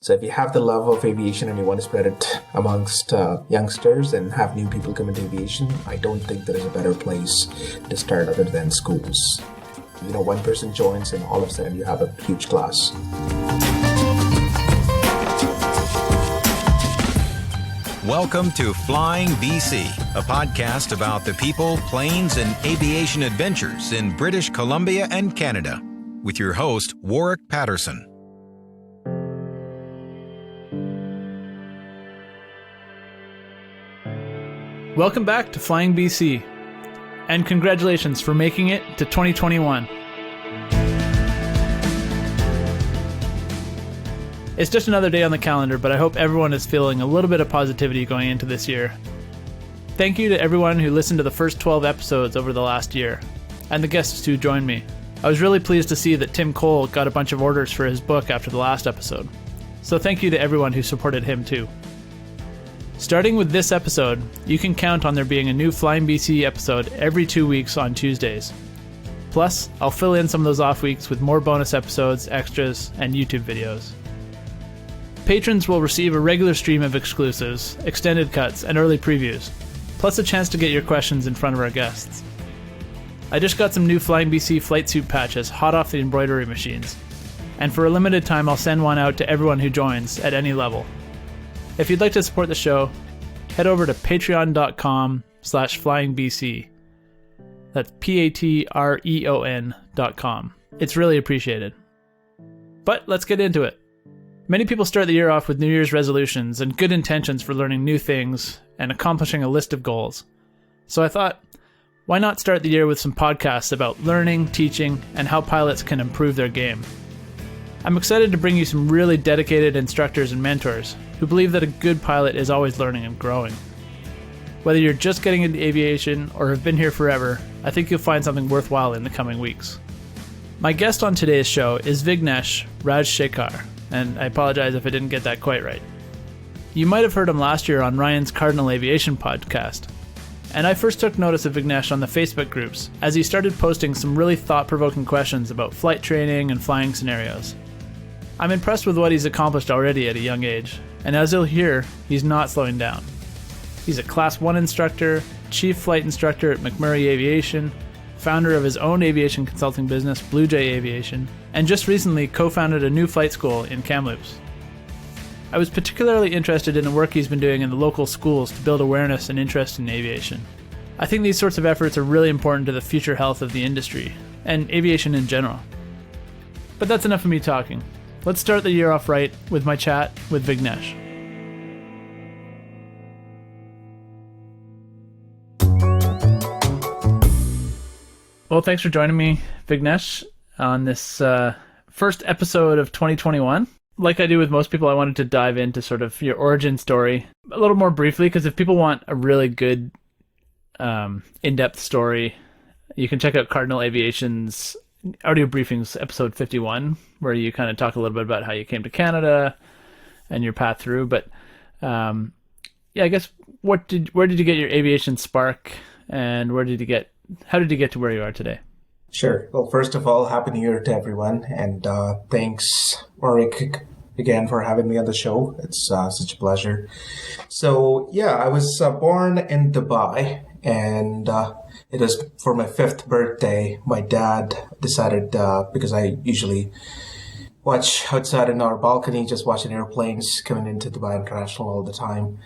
So if you have the love of aviation and you want to spread it amongst youngsters and have new people come into aviation, I don't think there is a better place to start other than schools. You know, one person joins and all of a sudden you have a huge class. Welcome to Flying BC, a podcast about the people, planes, and aviation adventures in British Columbia and Canada, with your host, Warwick Patterson. Welcome back to Flying BC, and congratulations for making it to 2021. It's just another day on the calendar, but I hope everyone is feeling a little bit of positivity going into this year. Thank you to everyone who listened to the first 12 episodes over the last year, and the guests who joined me. I was really pleased to see that Tim Cole got a bunch of orders for his book after the last episode, so thank you to everyone who supported him too. Starting with this episode, you can count on there being a new Flying BC episode every 2 weeks on Tuesdays. Plus, I'll fill in some of those off weeks with more bonus episodes, extras, and YouTube videos. Patrons will receive a regular stream of exclusives, extended cuts, and early previews, plus a chance to get your questions in front of our guests. I just got some new Flying BC flight suit patches hot off the embroidery machines, and for a limited time I'll send one out to everyone who joins at any level. If you'd like to support the show, head over to patreon.com/flyingbc. That's patreon.com. It's really appreciated. But let's get into it. Many people start the year off with New Year's resolutions and good intentions for learning new things and accomplishing a list of goals. So I thought, why not start the year with some podcasts about learning, teaching, and how pilots can improve their game? I'm excited to bring you some really dedicated instructors and mentors who believe that a good pilot is always learning and growing. Whether you're just getting into aviation or have been here forever, I think you'll find something worthwhile in the coming weeks. My guest on today's show is Vignesh Rajasekar, and I apologize if I didn't get that quite right. You might have heard him last year on Ryan's Cardinal Aviation podcast, and I first took notice of Vignesh on the Facebook groups as he started posting some really thought-provoking questions about flight training and flying scenarios. I'm impressed with what he's accomplished already at a young age, and as you'll hear, he's not slowing down. He's a Class 1 instructor, chief flight instructor at McMurray Aviation, founder of his own aviation consulting business, Blue Jay Aviation, and just recently co-founded a new flight school in Kamloops. I was particularly interested in the work he's been doing in the local schools to build awareness and interest in aviation. I think these sorts of efforts are really important to the future health of the industry, and aviation in general. But that's enough of me talking. Let's start the year off right with my chat with Vignesh. Well, thanks for joining me, Vignesh, on this first episode of 2021. Like I do with most people, I wanted to dive into sort of your origin story a little more briefly, because if people want a really good in-depth story, you can check out Cardinal Aviation's audio briefings, episode 51, where you kind of talk a little bit about how you came to Canada and your path through. But yeah, I guess where did you get your aviation spark, and how did you get to where you are today? Sure. Well, first of all, Happy New Year to everyone, and thanks, Warwick, again for having me on the show. It's such a pleasure. So yeah, I was born in Dubai, and it was for my 5th birthday. My dad decided, because I usually watch outside in our balcony, just watching airplanes coming into Dubai International all the time.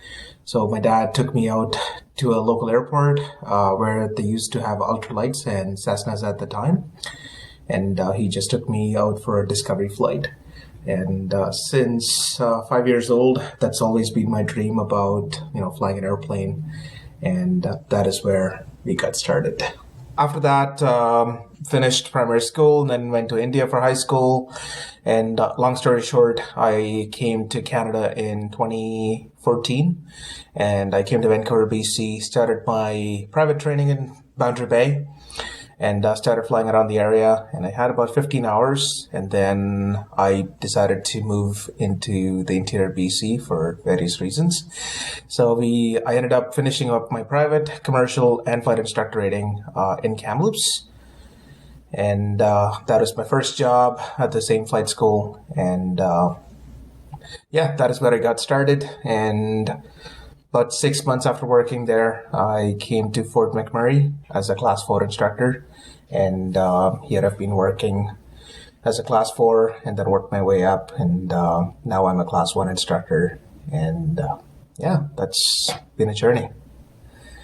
So my dad took me out to a local airport where they used to have ultralights and Cessnas at the time. And he just took me out for a discovery flight. And since 5 years old, that's always been my dream about, flying an airplane. And that is where we got started. After that, finished primary school and then went to India for high school. And long story short, I came to Canada in 2014, and I came to Vancouver, BC, started my private training in Boundary Bay, and started flying around the area. And I had about 15 hours, and then I decided to move into the interior BC for various reasons. So I ended up finishing up my private, commercial, and flight instructor rating in Kamloops. And that was my first job at the same flight school. And yeah, that is where I got started. And about 6 months after working there, I came to Fort McMurray as a Class 4 instructor. And here I've been working as a Class 4 and then worked my way up. And now I'm a Class 1 instructor. And yeah, that's been a journey.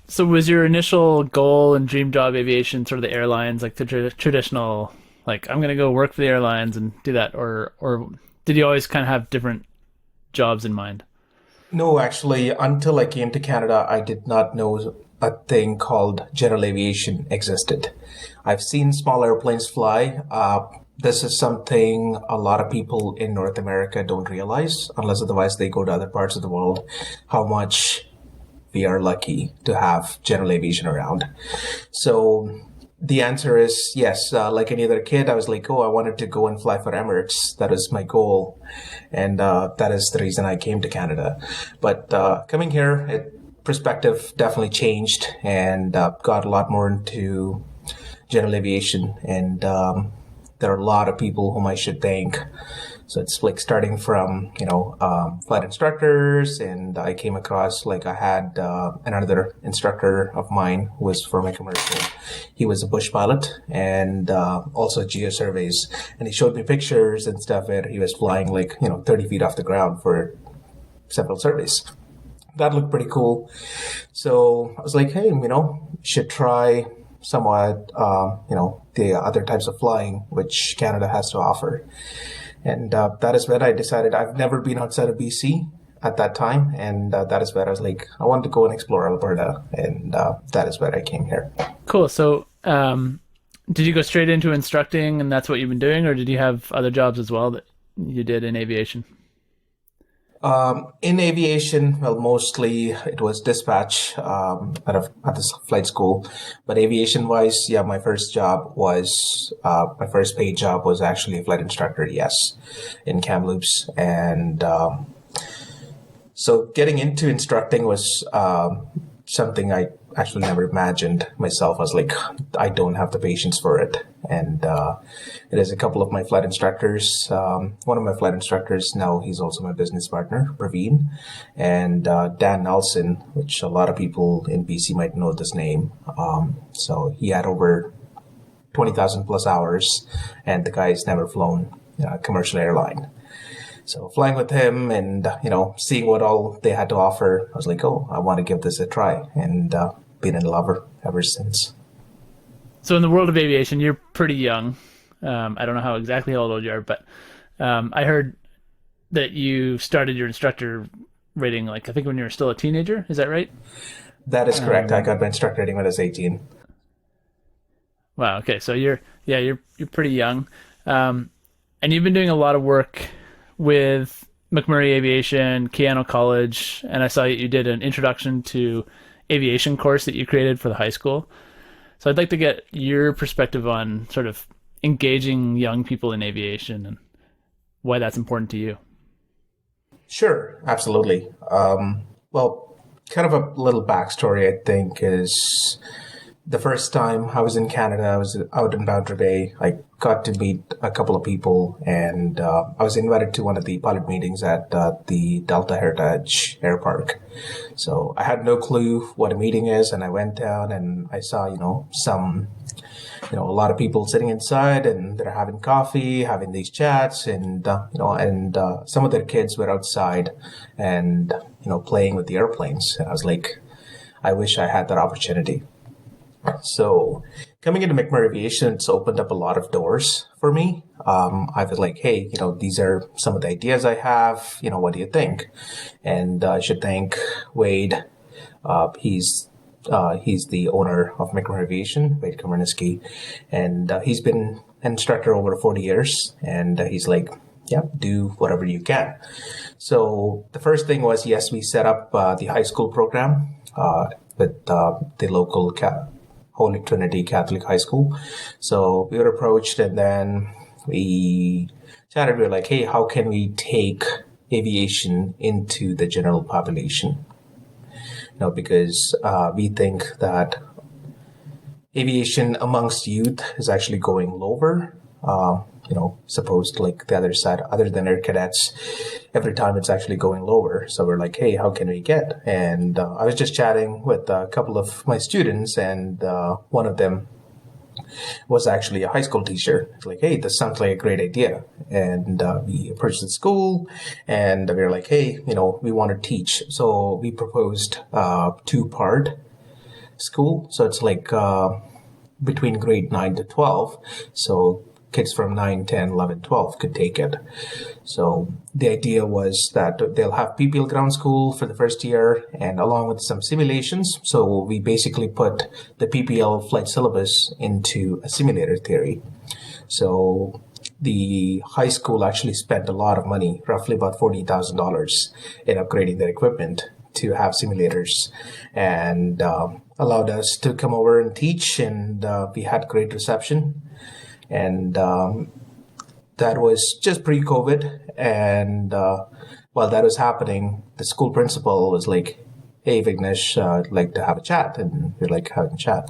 So was your initial goal and dream job aviation sort of the airlines, like the traditional, like I'm going to go work for the airlines and do that? Or did you always kind of have different jobs in mind? No, actually, until I came to Canada, I did not know a thing called general aviation existed. I've seen small airplanes fly. This is something a lot of people in North America don't realize, unless otherwise they go to other parts of the world, how much we are lucky to have general aviation around. So the answer is yes. Like any other kid, I was like, oh, I wanted to go and fly for Emirates. That was my goal. And that is the reason I came to Canada. But coming here, perspective definitely changed and got a lot more into general aviation. And there are a lot of people whom I should thank. So it's like starting from, flight instructors, and I came across, like I had another instructor of mine who was for my commercial. He was a bush pilot and also geosurveys. And he showed me pictures and stuff where he was flying 30 feet off the ground for several surveys. That looked pretty cool. So I was like, hey, should try somewhat, the other types of flying which Canada has to offer. And that is when I decided I've never been outside of BC at that time. And that is where I was like, I wanted to go and explore Alberta. And that is where I came here. Cool. So did you go straight into instructing and that's what you've been doing? Or did you have other jobs as well that you did in aviation? In aviation, well, mostly it was dispatch at this flight school. But aviation-wise, yeah, my first paid job was actually a flight instructor, yes, in Kamloops. And so getting into instructing was something I actually never imagined myself. I was like, I don't have the patience for it. And it is a couple of my flight instructors. One of my flight instructors now, he's also my business partner, Praveen, and Dan Nelson, which a lot of people in BC might know this name. So he had over 20,000 plus hours, and the guy's never flown a commercial airline. So flying with him and, seeing what all they had to offer, I was like, oh, I want to give this a try, and been in love ever since. So in the world of aviation, you're pretty young. I don't know how old you are, but I heard that you started your instructor rating, I think when you were still a teenager. Is that right? That is correct. I got my instructor rating when I was 18. Wow. Okay. So you're pretty young. And you've been doing a lot of work with McMurray Aviation, Keano College, and I saw you did an introduction to aviation course that you created for the high school. So I'd like to get your perspective on sort of engaging young people in aviation and why that's important to you. Sure, absolutely. Well, kind of a little backstory, I think, is the first time I was in Canada, I was out in Boundary Bay. I got to meet a couple of people, and I was invited to one of the pilot meetings at the Delta Heritage Air Park. So I had no clue what a meeting is, and I went down and I saw, a lot of people sitting inside, and they're having coffee, having these chats, and some of their kids were outside and playing with the airplanes. And I was like, I wish I had that opportunity. So coming into McMurray Aviation, it's opened up a lot of doors for me. I was like, hey, these are some of the ideas I have. What do you think? And I should thank Wade. He's the owner of McMurray Aviation, Wade Komarniski, and he's been an instructor over 40 years. And he's like, yeah, do whatever you can. So the first thing was, yes, we set up the high school program with the local Holy Trinity Catholic High School. So we were approached, and then we chatted. We were like, hey, how can we take aviation into the general population? Because we think that aviation amongst youth is actually going lower. supposed like the other side, other than air cadets, every time it's actually going lower. So we're like, hey, how can we get? And I was just chatting with a couple of my students, and one of them was actually a high school teacher. It's like, hey, this sounds like a great idea. And we approached the school, and we were like, hey, we want to teach. So we proposed two-part school. So it's like between grade 9 to 12. So kids from 9, 10, 11, 12 could take it. So the idea was that they'll have PPL ground school for the first year, and along with some simulations. So we basically put the PPL flight syllabus into a simulator theory. So the high school actually spent a lot of money, roughly about $40,000, in upgrading their equipment to have simulators, and allowed us to come over and teach, and we had great reception. And that was just pre-COVID. And while that was happening, the school principal was like, hey, Vignesh, I'd like to have a chat. And we're like, having a chat.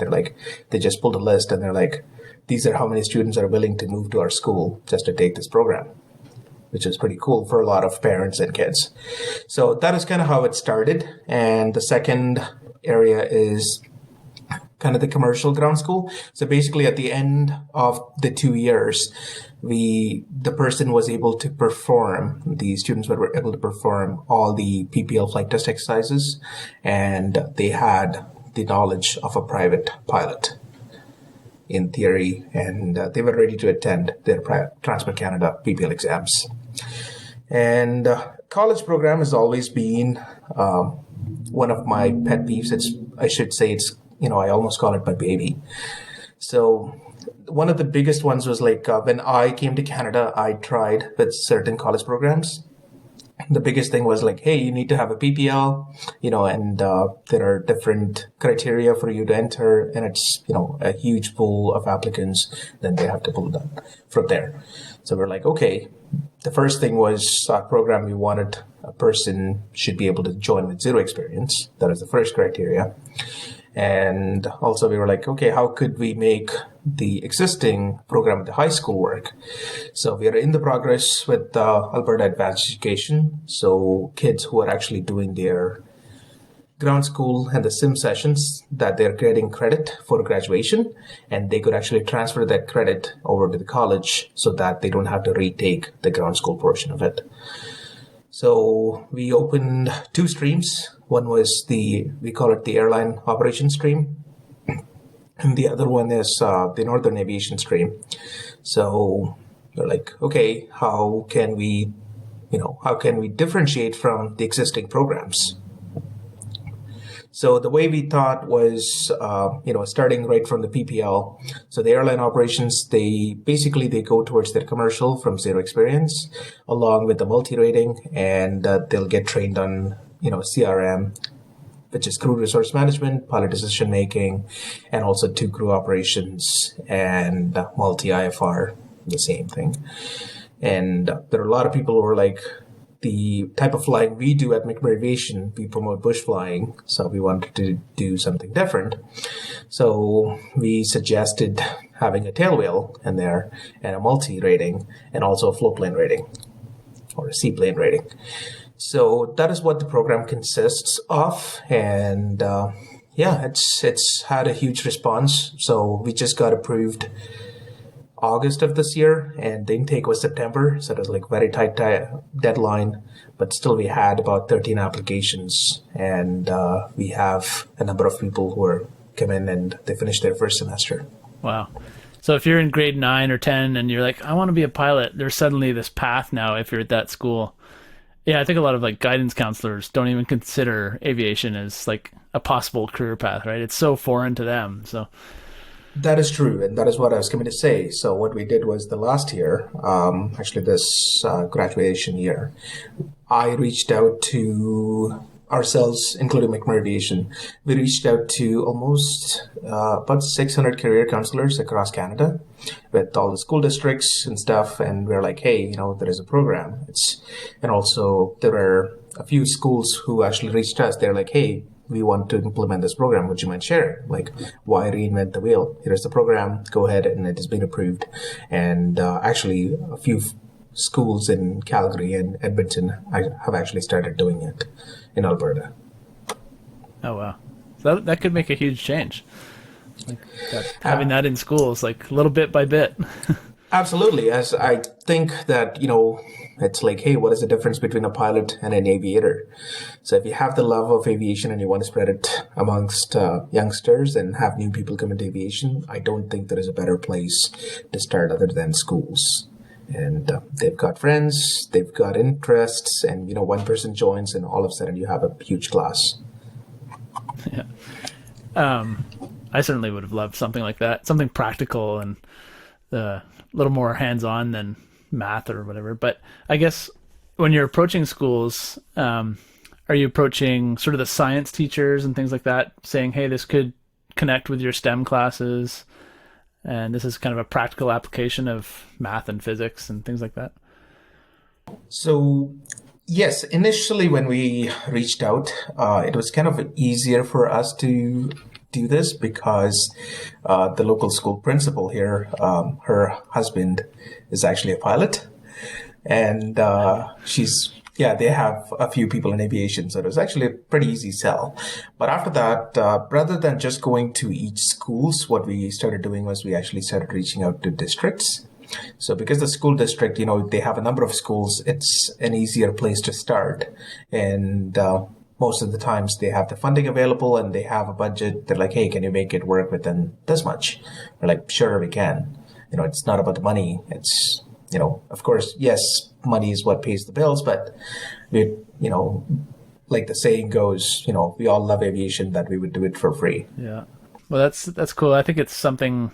They just pulled a list, and they're like, these are how many students are willing to move to our school just to take this program, which is pretty cool for a lot of parents and kids. So that is kind of how it started. And the second area is kind of the commercial ground school. So basically at the end of the 2 years, the person was able to perform, the students were able to perform all the PPL flight test exercises, and they had the knowledge of a private pilot in theory, and they were ready to attend their Transport Canada PPL exams. And college program has always been one of my pet peeves. I almost call it my baby. So one of the biggest ones was like when I came to Canada, I tried with certain college programs. The biggest thing was like, hey, you need to have a PPL, and there are different criteria for you to enter, and it's, a huge pool of applicants. Then they have to pull them from there. So we're like, okay, the first thing was our program. We wanted a person should be able to join with zero experience. That is the first criteria. And also we were like, okay, how could we make the existing program at the high school work? So we are in the progress with Alberta Advanced Education. So kids who are actually doing their ground school and the sim sessions, that they're getting credit for graduation, and they could actually transfer that credit over to the college so that they don't have to retake the ground school portion of it. So we opened 2 streams. One was we call it the airline operations stream, and the other one is the Northern Aviation stream. So we're like, okay, how can we differentiate from the existing programs? So the way we thought was, starting right from the PPL. So the airline operations, they go towards their commercial from zero experience, along with the multi-rating, and they'll get trained on, CRM, which is crew resource management, pilot decision making, and also 2 crew operations, and multi-IFR, the same thing. And there are a lot of people who are like, the type of flying we do at McMurray Aviation, we promote bush flying, so we wanted to do something different. So we suggested having a tail wheel in there, and a multi-rating, and also a float plane rating, or a seaplane rating. So that is what the program consists of, and it's had a huge response. So we just got approved August of this year, and the intake was September, so it was like very tight deadline, but still we had about 13 applications, and we have a number of people who are come in and they finished their first semester. Wow. So if you're in grade 9 or 10 and you're like, I want to be a pilot, there's suddenly this path now if you're at that school. Yeah, I think a lot of like guidance counselors don't even consider aviation as like a possible career path, right? It's so foreign to them. So that is true, and that is what I was coming to say. So what we did was the last year, this graduation year, I reached out to ourselves, including McMurray Aviation. We reached out to almost about 600 career counselors across Canada with all the school districts and stuff, and we're like, hey, there is a program. And also there are a few schools who actually reached us. They're like, hey, we want to implement this program. Would you mind sharing? Like, why reinvent the wheel? Here's the program. Go ahead, and it has been approved. And actually, a few schools in Calgary and Edmonton have actually started doing it in Alberta. Oh, wow. So that could make a huge change. Like having that in schools, like little bit by bit. Absolutely. As I think that, it's like, hey, what is the difference between a pilot and an aviator? So if you have the love of aviation and you want to spread it amongst youngsters and have new people come into aviation, I don't think there is a better place to start other than schools. And they've got friends, they've got interests, and, one person joins and all of a sudden you have a huge class. Yeah. I certainly would have loved something like that, something practical and a little more hands-on than math or whatever. But I guess when you're approaching schools, are you approaching sort of the science teachers and things like that, saying, hey, this could connect with your STEM classes, and this is kind of a practical application of math and physics and things like that? So, yes, initially when we reached out, it was kind of easier for us to do this because the local school principal here, her husband is actually a pilot, and they have a few people in aviation, so it was actually a pretty easy sell. But after that, rather than just going to each schools, what we started doing was we actually started reaching out to districts. So because the school district, they have a number of schools, it's an easier place to start. And most of the times they have the funding available and they have a budget. They're like, hey, can you make it work within this much? We're like, sure, we can. It's not about the money. It's, of course, yes, money is what pays the bills, but we, like the saying goes, we all love aviation, that we would do it for free. Yeah. Well, that's cool. I think it's something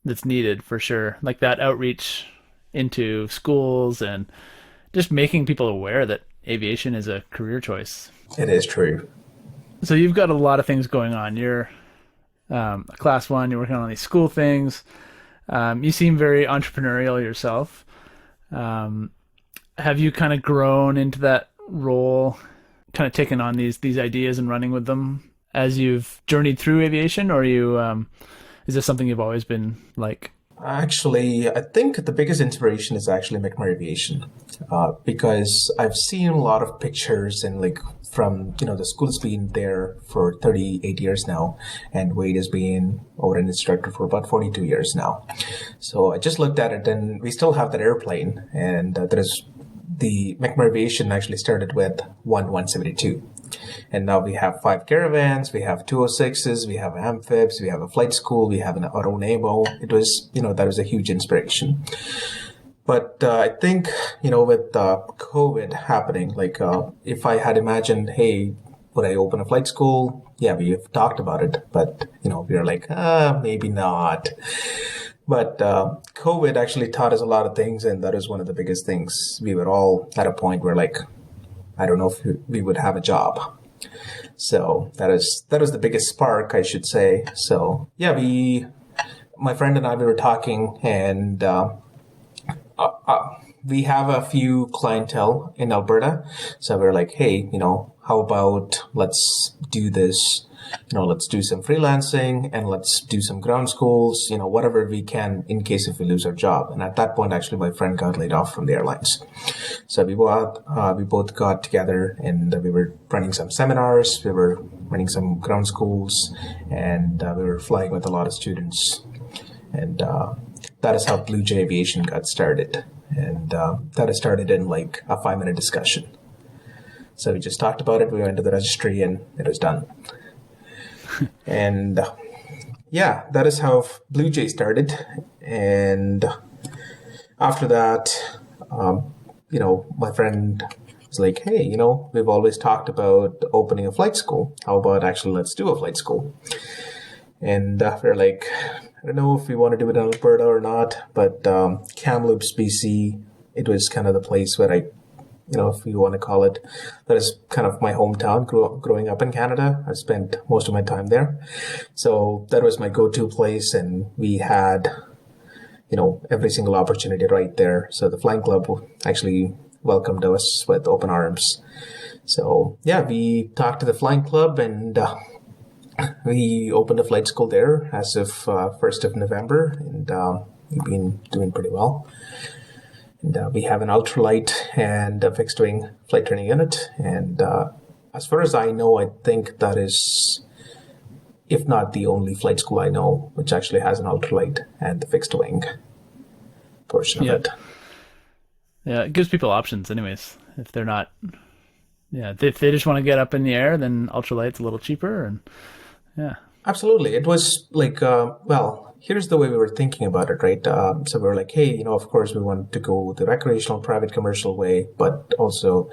that's needed for sure. Like that outreach into schools and just making people aware that aviation is a career choice. It is true. So you've got a lot of things going on. You're a class one, you're working on these school things. You seem very entrepreneurial yourself. Have you kind of grown into that role, kind of taken on these ideas and running with them as you've journeyed through aviation, or is this something you've always been like? Actually, I think the biggest inspiration is actually McMurray Aviation, because I've seen a lot of pictures and from, the school's been there for 38 years now, and Wade has been our instructor for about 42 years now. So I just looked at it, and we still have that airplane, and the McMurray Aviation actually started with 172. And now we have 5 caravans, we have 206s, we have amphibs, we have a flight school, we have our own AMO. It was, that was a huge inspiration. But I think, with COVID happening, if I had imagined, hey, would I open a flight school? Yeah, we've talked about it, but, we were like, maybe not. But COVID actually taught us a lot of things, and that is one of the biggest things. We were all at a point where I don't know if we would have a job. So that was the biggest spark, I should say. So yeah, my friend and I, we were talking, and we have a few clientele in Alberta. So we're like, hey, how about let's do this? Let's do some freelancing and let's do some ground schools, whatever we can in case if we lose our job. And at that point, actually, my friend got laid off from the airlines. So we both got together and we were running some seminars. We were running some ground schools, and we were flying with a lot of students. And that is how Blue Jay Aviation got started. And that has started in a 5-minute discussion. So we just talked about it. We went to the registry and it was done. And that is how Blue Jay started. And after that, my friend was like, hey, we've always talked about opening a flight school. How about actually let's do a flight school? And we're like, I don't know if we want to do it in Alberta or not, but Kamloops, BC, it was kind of the place where if you want to call it, that is kind of my hometown. Growing up in Canada, I spent most of my time there. So that was my go-to place, and we had, every single opportunity right there. So the flying club actually welcomed us with open arms. So yeah, we talked to the flying club and we opened a flight school there as of 1st of November, and we've been doing pretty well. And we have an ultralight and a fixed-wing flight training unit. And as far as I know, I think that is, if not the only flight school I know, which actually has an ultralight and the fixed-wing portion of it. Yeah, it gives people options anyways. If they're not, if they just want to get up in the air, then ultralight's a little cheaper. And yeah. Absolutely. It was like, here's the way we were thinking about it, right? So we were like, hey, of course we want to go the recreational, private, commercial way, but also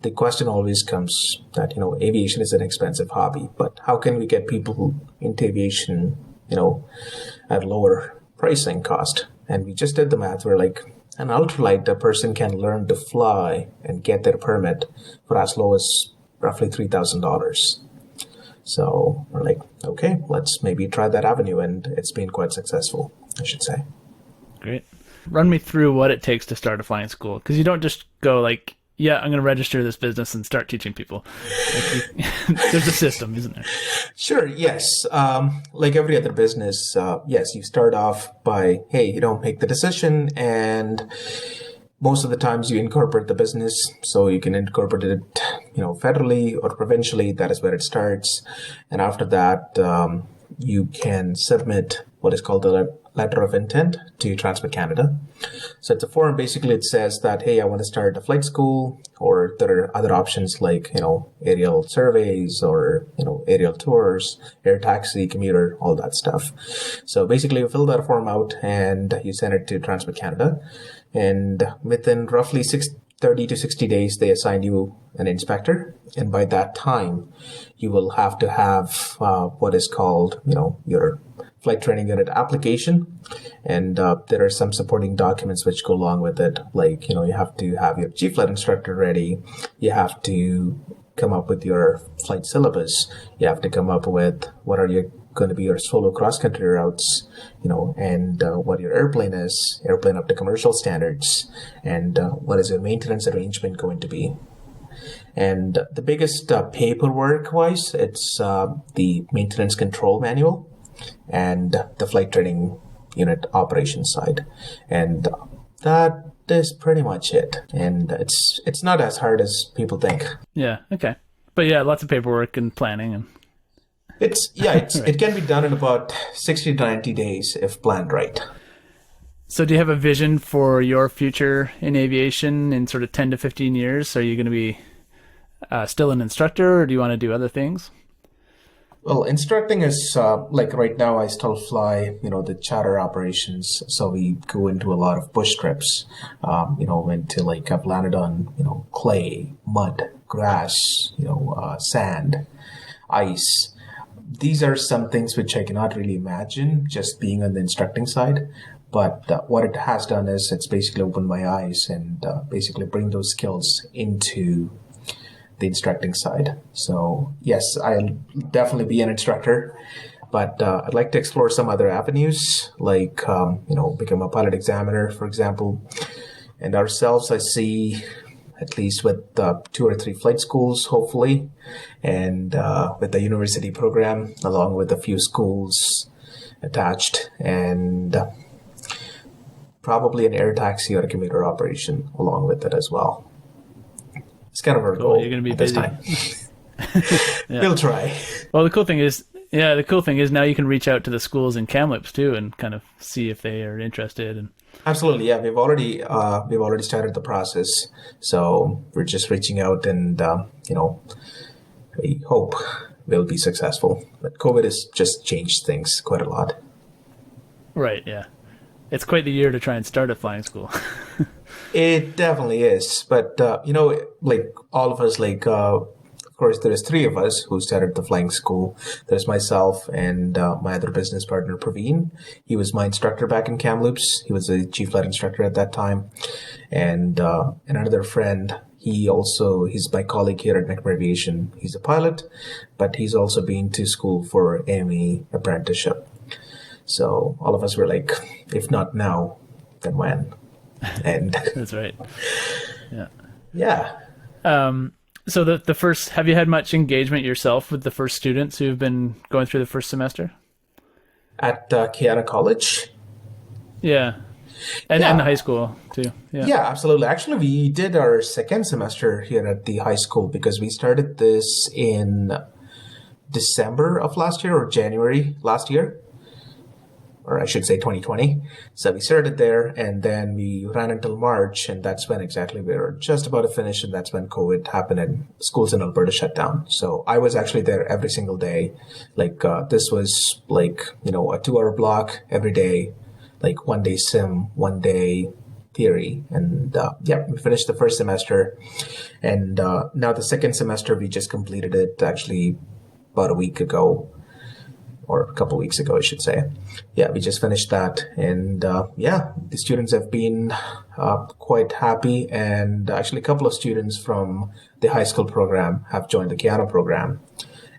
the question always comes that, aviation is an expensive hobby, but how can we get people into aviation, at lower pricing cost? And we just did the math. We're like, an ultralight, a person can learn to fly and get their permit for as low as roughly $3,000. So we're like, okay, let's maybe try that avenue. And it's been quite successful, I should say. Great. Run me through what it takes to start a flying school. Because you don't just go like, yeah, I'm going to register this business and start teaching people. There's a system, isn't there? Sure, yes. Like every other business, yes, you start off by, hey, make the decision, and most of the times you incorporate the business, so you can incorporate it, federally or provincially. That is where it starts. And after that, you can submit what is called a letter of intent to Transport Canada. So it's a form. Basically, it says that, hey, I want to start a flight school, or there are other options like, aerial surveys or, aerial tours, air taxi, commuter, all that stuff. So basically, you fill that form out and you send it to Transport Canada. And within roughly 30 to 60 days, they assign you an inspector. And by that time, you will have to have what is called, your flight training unit application. And there are some supporting documents which go along with it. Like, you have to have your chief flight instructor ready. You have to come up with your flight syllabus. You have to come up with what are going to be your solo cross-country routes, and what your airplane is, airplane up to commercial standards, and what is your maintenance arrangement going to be. And the biggest paperwork-wise, it's the maintenance control manual and the flight training unit operations side. And that is pretty much it. And it's not as hard as people think. Yeah, okay. But yeah, lots of paperwork and planning and It can be done in about 60 to 90 days if planned right. So do you have a vision for your future in aviation in sort of 10 to 15 years? Are you going to be still an instructor, or do you want to do other things? Well, instructing is like right now I still fly, the charter operations. So we go into a lot of bush trips, into like I've landed on, clay, mud, grass, sand, ice. These are some things which I cannot really imagine just being on the instructing side. But what it has done is it's basically opened my eyes and basically bring those skills into the instructing side. So yes, I'll definitely be an instructor, but I'd like to explore some other avenues, like, become a pilot examiner, for example. And ourselves, I see, at least with 2 or 3 flight schools, hopefully, and with the university program, along with a few schools attached, and probably an air taxi or a commuter operation along with it as well. It's kind of our goal. You're going to be busy. This time. Yeah. We'll try. Well, the cool thing is now you can reach out to the schools in Kamloops too and kind of see if they are interested. And absolutely, yeah, we've already started the process. So we're just reaching out, and we hope we'll be successful. But COVID has just changed things quite a lot. Right. Yeah, it's quite the year to try and start a flying school. It definitely is, but like all of us, of course, there's 3 of us who started the flying school. There's myself and my other business partner, Praveen. He was my instructor back in Kamloops. He was a chief flight instructor at that time. And another friend, he's my colleague here at Aviation. He's a pilot, but he's also been to school for AME apprenticeship. So all of us were like, if not now, then when? And That's right. Yeah. Yeah. So the first, have you had much engagement yourself with the first students who've been going through the first semester? At Kiana College. Yeah. And the high Yeah. school too. Yeah. Yeah, absolutely. Actually, we did our second semester here at the high school because we started this in December of last year or January last year, or I should say 2020. So we started there and then we ran until March, and that's when exactly we were just about to finish, and that's when COVID happened and schools in Alberta shut down. So I was actually there every single day. Like this was like, a 2-hour block every day, like 1 day sim, 1 day theory. And we finished the first semester. And now the second semester, we just completed it actually about a week ago, or a couple weeks ago, I should say. Yeah, we just finished that. And the students have been quite happy. And actually, a couple of students from the high school program have joined the Kiana program.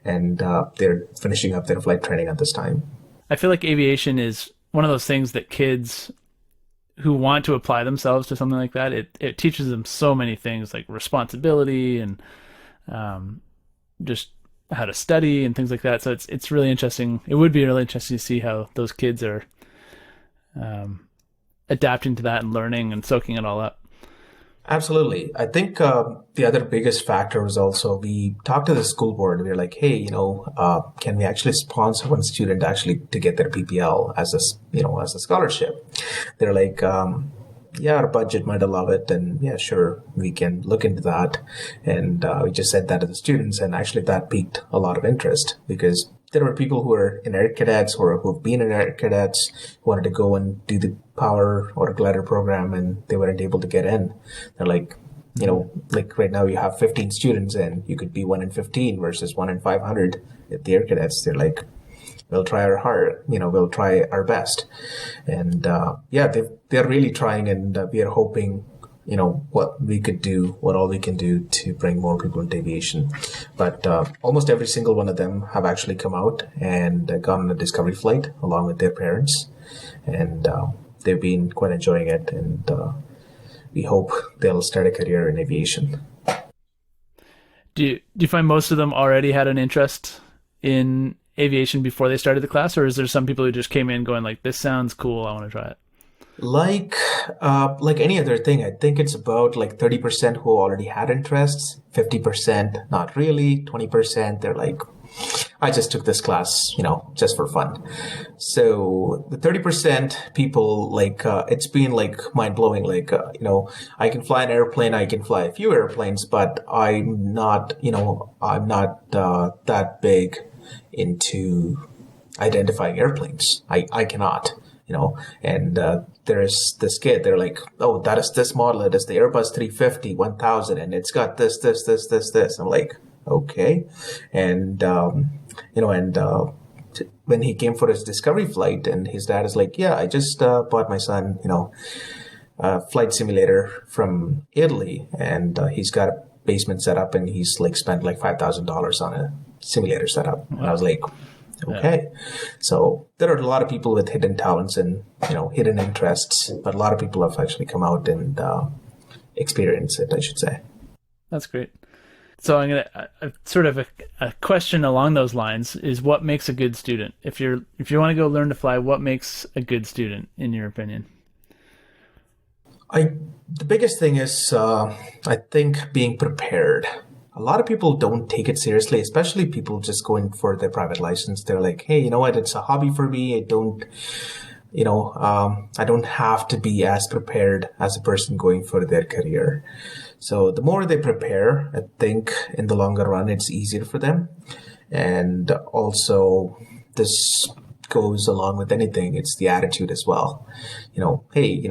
And they're finishing up their flight training at this time. I feel like aviation is one of those things that kids who want to apply themselves to something like that, it teaches them so many things like responsibility and just how to study and things like that. So it's really interesting. It would be really interesting to see how those kids are adapting to that and learning and soaking it all up. Absolutely. I think the other biggest factor was also we talked to the school board. We were like, hey, can we actually sponsor one student actually to get their PPL as a scholarship? They're like, our budget might allow it, and yeah, sure, we can look into that. And we just said that to the students, and actually that piqued a lot of interest because there were people who were in air cadets or who have been in air cadets who wanted to go and do the power or glider program, and they weren't able to get in. They're like, like right now you have 15 students and you could be 1 in 15 versus 1 in 500 at the air cadets. They're like, we'll try our hard, we'll try our best. And they're really trying, and we are hoping what all we can do to bring more people into aviation. But almost every single one of them have actually come out and gone on a discovery flight along with their parents. And they've been quite enjoying it. And we hope they'll start a career in aviation. Do you find most of them already had an interest in aviation before they started the class? Or is there some people who just came in going like, this sounds cool, I want to try it? Like any other thing, I think it's about like 30% who already had interests, 50% not really, 20% they're like, I just took this class, just for fun. So the 30% people, like, it's been like mind blowing. Like, I can fly an airplane, I can fly a few airplanes, but I'm not that big into identifying airplanes. I cannot. And there's this kid, they're like, oh, that is this model, it is the Airbus 350 1000, and it's got this. I'm like, okay. And, when he came for his discovery flight, and his dad is like, yeah, I just bought my son, a flight simulator from Italy, and he's got a basement set up, and he's like spent like $5,000 on a simulator setup. And I was like, okay. Yeah. So there are a lot of people with hidden talents and, hidden interests, but a lot of people have actually come out and experienced it, I should say. That's great. So I'm sort of a question along those lines is, what makes a good student? If you want to go learn to fly, what makes a good student in your opinion? The biggest thing is, I think, being prepared. A lot of people don't take it seriously, especially people just going for their private license. They're like, hey, you know what? It's a hobby for me. I don't have to be as prepared as a person going for their career. So the more they prepare, I think in the longer run, it's easier for them. And also this goes along with anything. It's the attitude as well. Hey,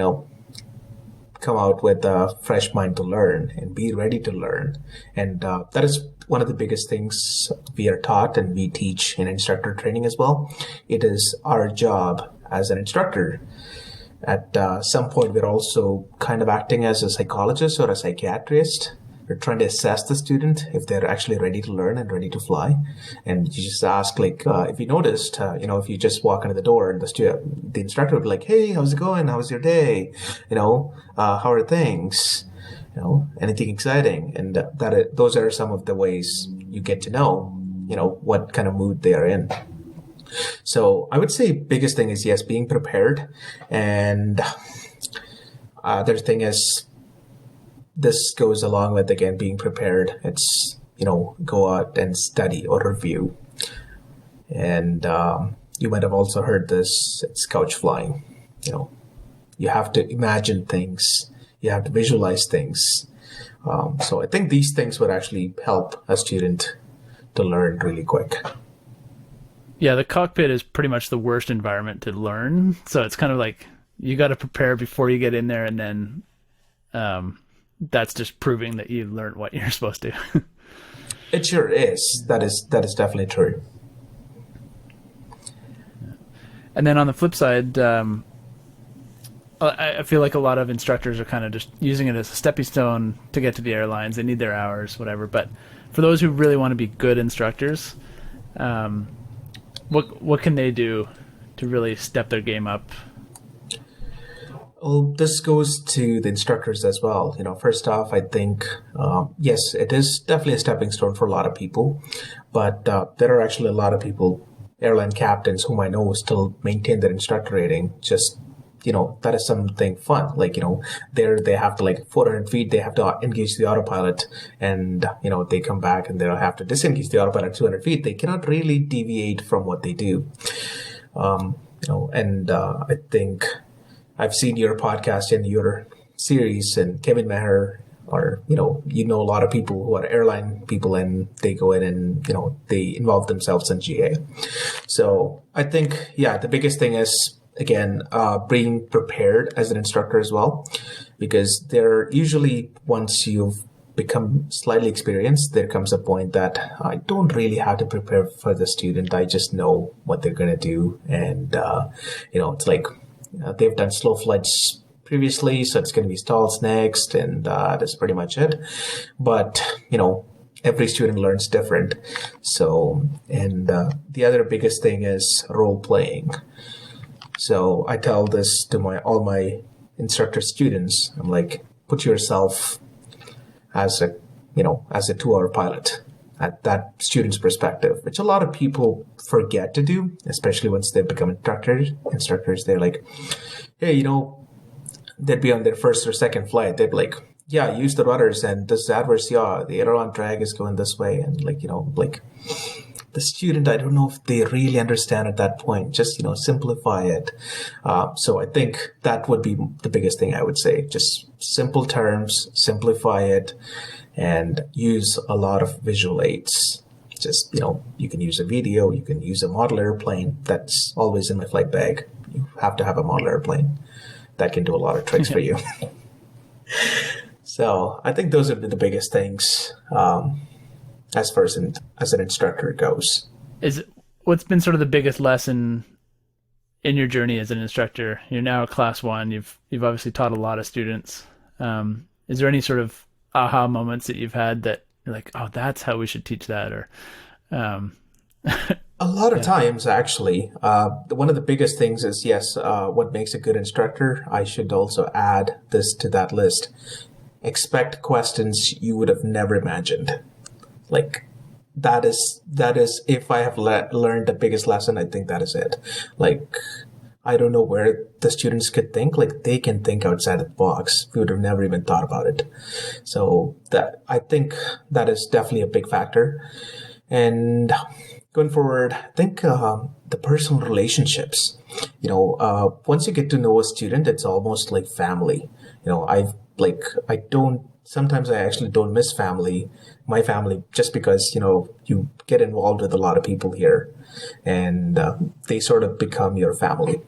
come out with a fresh mind to learn and be ready to learn. And that is one of the biggest things we are taught and we teach in instructor training as well. It is our job as an instructor. At some point, we're also kind of acting as a psychologist or a psychiatrist. We're trying to assess the student if they're actually ready to learn and ready to fly. And you just ask, like, if you noticed, if you just walk into the door and the instructor would be like, hey, how's it going? How was your day? How are things? anything exciting, and those are some of the ways you get to know, what kind of mood they are in. So I would say biggest thing is, yes, being prepared. And other thing is, this goes along with, again, being prepared. It's, go out and study or review. And you might have also heard this, it's couch flying. You have to imagine things. You have to visualize things. So I think these things would actually help a student to learn really quick. Yeah, the cockpit is pretty much the worst environment to learn. So it's kind of like you got to prepare before you get in there, and then that's just proving that you learned what you're supposed to. It sure is. That is definitely true. And then on the flip side, I feel like a lot of instructors are kind of just using it as a stepping stone to get to the airlines. They need their hours, whatever. But for those who really want to be good instructors, what can they do to really step their game up? Well, this goes to the instructors as well. First off, I think, yes, it is definitely a stepping stone for a lot of people, but there are actually a lot of people, airline captains whom I know still maintain their instructor rating. Just, that is something fun. Like, they have to 400 feet, they have to engage the autopilot, and, they come back and they'll have to disengage the autopilot at 200 feet. They cannot really deviate from what they do. I think I've seen your podcast and your series, and Kevin Maher, or, a lot of people who are airline people, and they go in and, they involve themselves in GA. So I think, the biggest thing is, again, being prepared as an instructor as well, because there usually, once you've become slightly experienced, there comes a point that I don't really have to prepare for the student. I just know what they're going to do. And, it's like they've done slow flights previously, so it's going to be stalls next, and that's pretty much it. But, every student learns different. So, and the other biggest thing is role playing. So I tell this to all my instructor students. I'm like, put yourself as a 2-hour pilot at that student's perspective, which a lot of people forget to do, especially once they become instructors. They're like, hey, they'd be on their first or second flight. They'd be like, yeah, use the rudders, and this is adverse yaw. The aileron drag is going this way. And the student, I don't know if they really understand at that point. Just, simplify it. So I think that would be the biggest thing I would say. Just simple terms, simplify it, and use a lot of visual aids. Just, you can use a video, you can use a model airplane. That's always in my flight bag. You have to have a model airplane. That can do a lot of tricks for you. So I think those are the biggest things as far as an instructor goes. What's been sort of the biggest lesson in your journey as an instructor? You're now a class 1. You've obviously taught a lot of students. Is there any sort of aha moments that you've had that you're like, oh, that's how we should teach that? Or a lot of times, actually. One of the biggest things is, yes, what makes a good instructor. I should also add this to that list. Expect questions you would have never imagined. That is if I have learned the biggest lesson, I think that is it. I don't know where the students could think. They can think outside the box. We would have never even thought about it. So I think that is definitely a big factor. And going forward, I think the personal relationships. Once you get to know a student, it's almost like family. Sometimes I actually don't miss my family, just because, you get involved with a lot of people here, and they sort of become your family,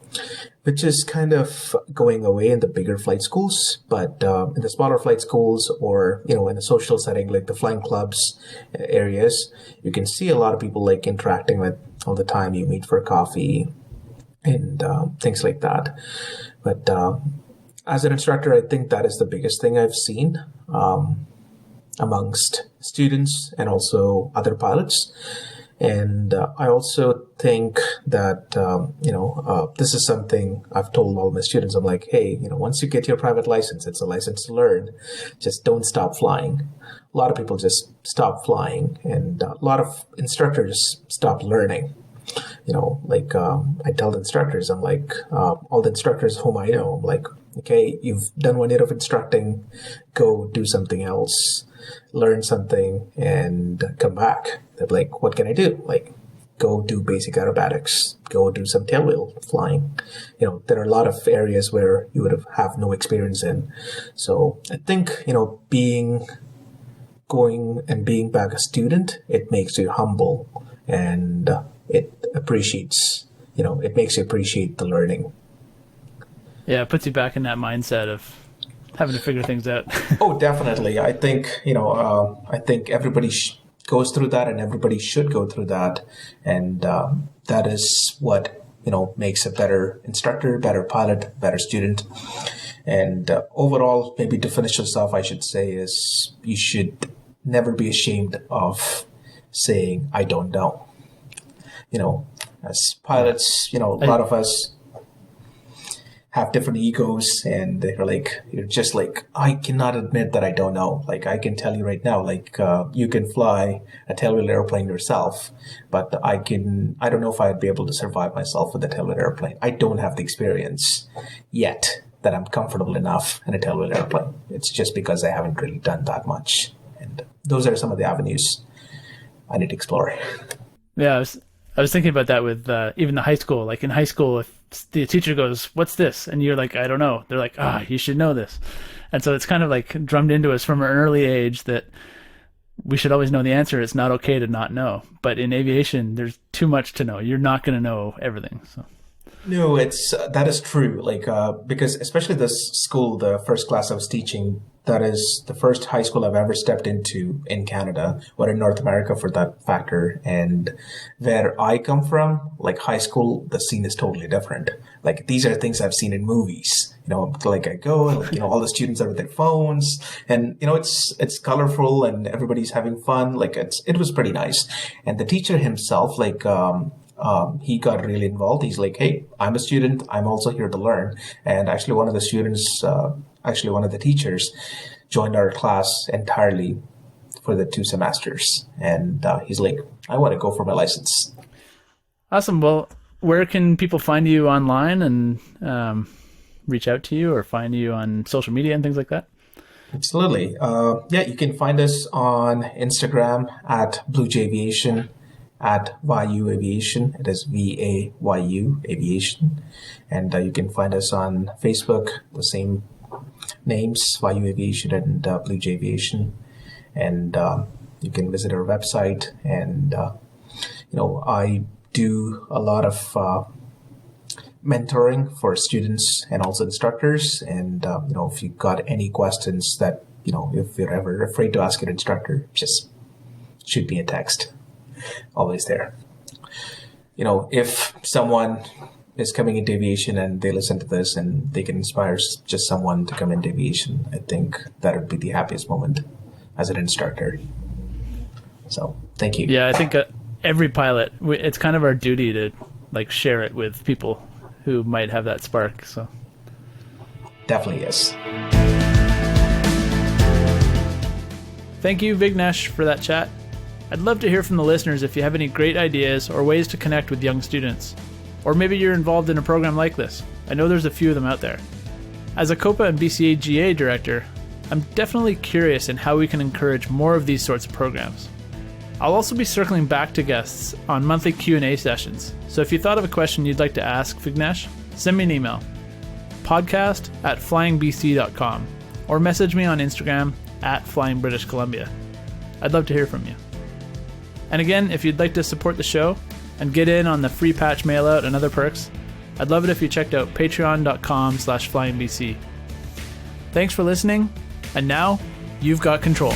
which is kind of going away in the bigger flight schools. But in the smaller flight schools, or, in a social setting like the flying clubs areas, you can see a lot of people interacting with all the time. You meet for coffee and things like that. But as an instructor, I think that is the biggest thing I've seen amongst students and also other pilots. And I also think that, this is something I've told all my students. I'm like, hey, once you get your private license, it's a license to learn. Just don't stop flying. A lot of people just stop flying, and a lot of instructors stop learning. I tell the instructors, I'm like, all the instructors whom I know, I'm like, okay, you've done 1 year of instructing, go do something else, learn something, and come back. They're like, what can I do? Like, go do basic aerobatics, go do some tailwheel flying. There are a lot of areas where you would have no experience in. So I think, going and being back a student, it makes you humble, and it makes you appreciate the learning. Yeah, it puts you back in that mindset of having to figure things out. Oh, definitely. I think, everybody goes through that, and everybody should go through that. And that is what, makes a better instructor, better pilot, better student. And overall, maybe to finish this off, I should say is you should never be ashamed of saying, I don't know. As pilots, a lot of us have different egos, and you're just like, I cannot admit that I don't know. Like, I can tell you right now, you can fly a tailwheel airplane yourself, but I don't know if I'd be able to survive myself with a tailwheel airplane. I don't have the experience yet that I'm comfortable enough in a tailwheel airplane. It's just because I haven't really done that much. And those are some of the avenues I need to explore. Yeah, I was thinking about that with even the high school. Like in high school, if the teacher goes, what's this? And you're like, I don't know. They're like, you should know this. And so it's kind of like drummed into us from an early age that we should always know the answer. It's not okay to not know. But in aviation, there's too much to know. You're not going to know everything. So. No, that is true. Because especially this school, the first class I was teaching, that is the first high school I've ever stepped into in Canada, or in North America for that factor. And where I come from, high school, the scene is totally different. These are things I've seen in movies. I go, all the students are with their phones, and it's colorful, and everybody's having fun. It was pretty nice. And the teacher himself, he got really involved. He's like, hey, I'm a student. I'm also here to learn. And actually, one of the students, one of the teachers, joined our class entirely for the 2 semesters. And he's like, I want to go for my license. Awesome. Well, where can people find you online and reach out to you, or find you on social media and things like that? Absolutely. You can find us on Instagram at BlueJaviation, at Vayu Aviation. It is VAYU Aviation. And you can find us on Facebook, the same names, Vayu Aviation and Blue Aviation. And you can visit our website. And, I do a lot of mentoring for students and also instructors. And, if you've got any questions that, if you're ever afraid to ask your instructor, just shoot me a text. Always there. If someone is coming into aviation and they listen to this and they can inspire just someone to come into aviation, I think that would be the happiest moment as an instructor. So, thank you. Yeah, I think every pilot, it's kind of our duty to share it with people who might have that spark. So, definitely yes. Thank you, Vignesh, for that chat. I'd love to hear from the listeners if you have any great ideas or ways to connect with young students. Or maybe you're involved in a program like this. I know there's a few of them out there. As a COPA and BCA GA director, I'm definitely curious in how we can encourage more of these sorts of programs. I'll also be circling back to guests on monthly Q&A sessions, so if you thought of a question you'd like to ask Vignesh, send me an email, podcast@flyingbc.com, or message me on Instagram @FlyingBritishColumbia. I'd love to hear from you. And again, if you'd like to support the show and get in on the free patch mailout and other perks, I'd love it if you checked out patreon.com/flyingbc. Thanks for listening, and now you've got control.